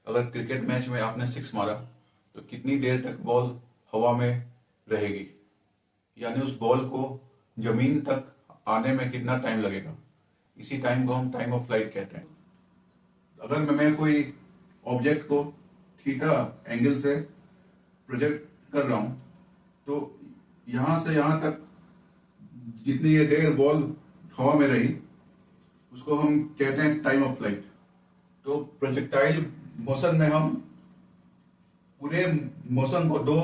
अगर cricket match में आपने सिक्स मारा तो कितनी देर तक बॉल हवा में रहेगी, यानी उस बॉल को जमीन तक आने में कितना टाइम लगेगा। इसी टाइम को हम टाइम ऑफ फ्लाइट कहते हैं। अगर मैं कोई ऑब्जेक्ट को थीटा एंगल से प्रोजेक्ट कर रहा हूं तो यहां से यहां तक जितनी ये देर बॉल हवा में रही उसको हम कहते हैं टाइम ऑफ फ्लाइट। तो प्रोजेक्टाइल मोशन में हम पूरे मोशन को दो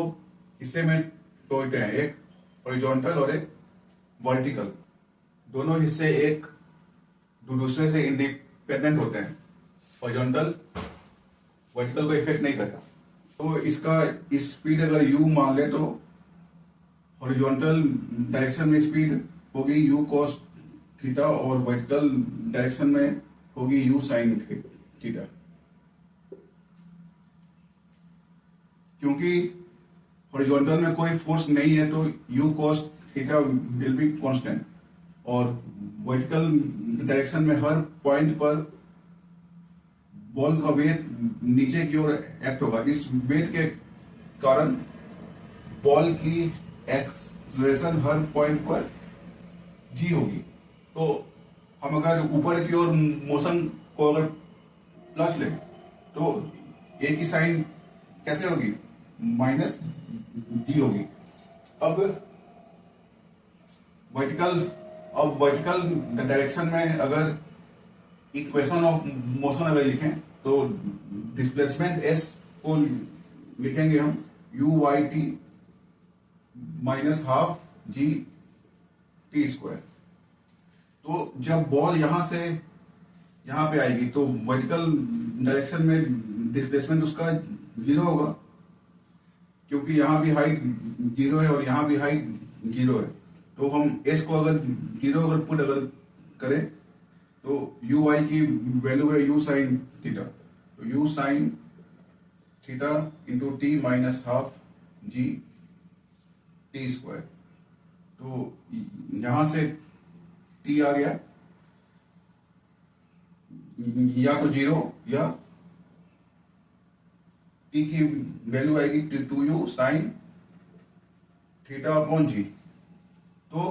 हिस्से में तोड़ते हैं, एक हॉरिजॉन्टल और एक वर्टिकल। दोनों हिस्से एक दूसरे से इंडिपेंडेंट होते हैं। हॉरिजॉन्टल वर्टिकल को इफेक्ट नहीं करता। तो इसका स्पीड अगर u मान ले तो हॉरिजॉन्टल डायरेक्शन में स्पीड होगी u cos थीटा और वर्टिकल डायरेक्शन में होगी u sin थीटा। क्योंकि हॉरिजॉन्टल में कोई फोर्स नहीं है तो u cos theta will be constant और वर्टिकल डायरेक्शन में हर पॉइंट पर बॉल का वेट नीचे की ओर एक्ट होगा। इस वेट के कारण बॉल की एक्सलेरेशन हर पॉइंट पर g होगी। तो हम अगर ऊपर की ओर मोशन को अगर प्लस लें तो a की साइन कैसे होगी, माइनस g होगी। अब वर्टिकल डायरेक्शन में अगर इक्वेशन ऑफ मोशन अगर लिखें तो डिस्प्लेसमेंट s को लिखेंगे हम u y t minus half g t square. तो जब बॉल यहां से यहां पे आएगी तो वर्टिकल डायरेक्शन में डिस्प्लेसमेंट उसका जीरो होगा, क्योंकि यहां भी हाइट जीरो है और यहां भी हाइट जीरो है। तो हम s को अगर जीरो अगर पुट अगर करें तो u y की वैल्यू है u साइन थीटा। तो u sine theta into T minus half g t square. तो यहां से t आ गया, या तो जीरो या t की वैल्यू आएगी 2u sine theta upon G. तो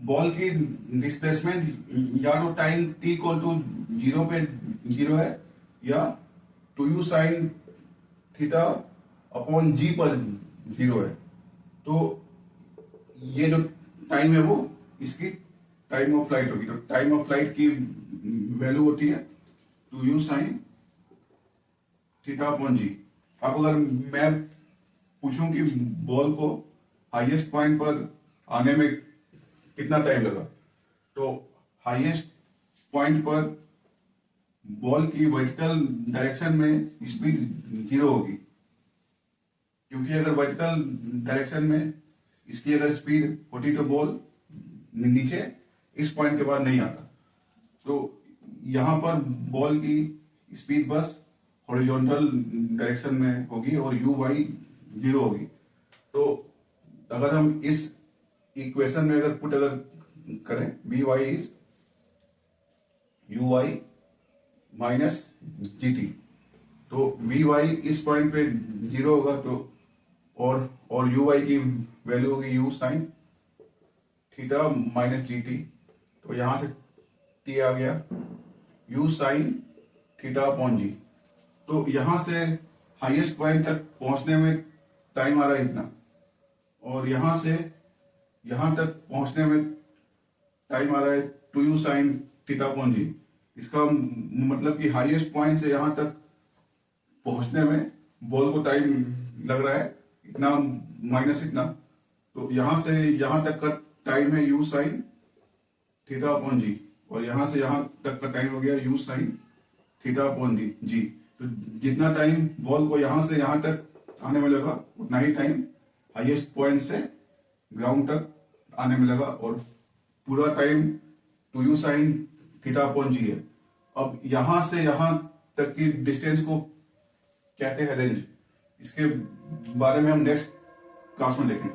बॉल की डिस्प्लेसमेंट या तो time t equal to zero पे जीरो है या 2u साइन थीटा अपॉन जी पर जीरो है। तो ये जो टाइम है वो इसकी टाइम ऑफ फ्लाइट होगी। तो टाइम ऑफ फ्लाइट की वैल्यू होती है 2u साइन थीटा अपॉन जी। अब अगर मैं पूछूं कि बॉल को हाईएस्ट पॉइंट पर आने में कितना टाइम लगा, तो हाईएस्ट पॉइंट पर बॉल की वर्टिकल डायरेक्शन में स्पीड जीरो होगी, क्योंकि अगर वर्टिकल डायरेक्शन में इसकी अगर स्पीड होती तो बॉल नीचे इस पॉइंट के बाद नहीं आता। तो यहां पर बॉल की स्पीड बस हॉरिजॉन्टल डायरेक्शन में होगी और u y जीरो होगी। तो अगर हम इस इक्वेशन में अगर पुट अगर करें V Y is U Y minus G T, तो वी वाई इस पॉइंट पे जीरो होगा तो और यू वाई की वैल्यू होगी U sine theta minus G T. तो यहां से टी आ गया U sine theta upon G. तो यहां से हाईएस्ट पॉइंट तक पहुंचने में टाइम आ रहा है इतना, और यहां से यहां तक पहुंचने में टाइम आ रहा है 2u साइन थीटा अपॉन जी। इसका मतलब कि हाईएस्ट पॉइंट से यहां तक पहुंचने में बॉल को टाइम लग रहा है इतना माइनस इतना। तो यहां से यहां तक का टाइम है u साइन थीटा अपॉन जी, और यहां से यहां तक का टाइम हो गया u sign theta upon G. तो जितना टाइम बॉल को यहां से यहां तक आने में लगा उतना ही टाइम हाईएस्ट पॉइंट से ग्राउंड तक आने में लगा, और पूरा time 2u sine theta upon g है। अब यहां से यहां तक की डिस्टेंस को कहते हैं रेंज। इसके बारे में हम नेक्स्ट क्लास में देखेंगे।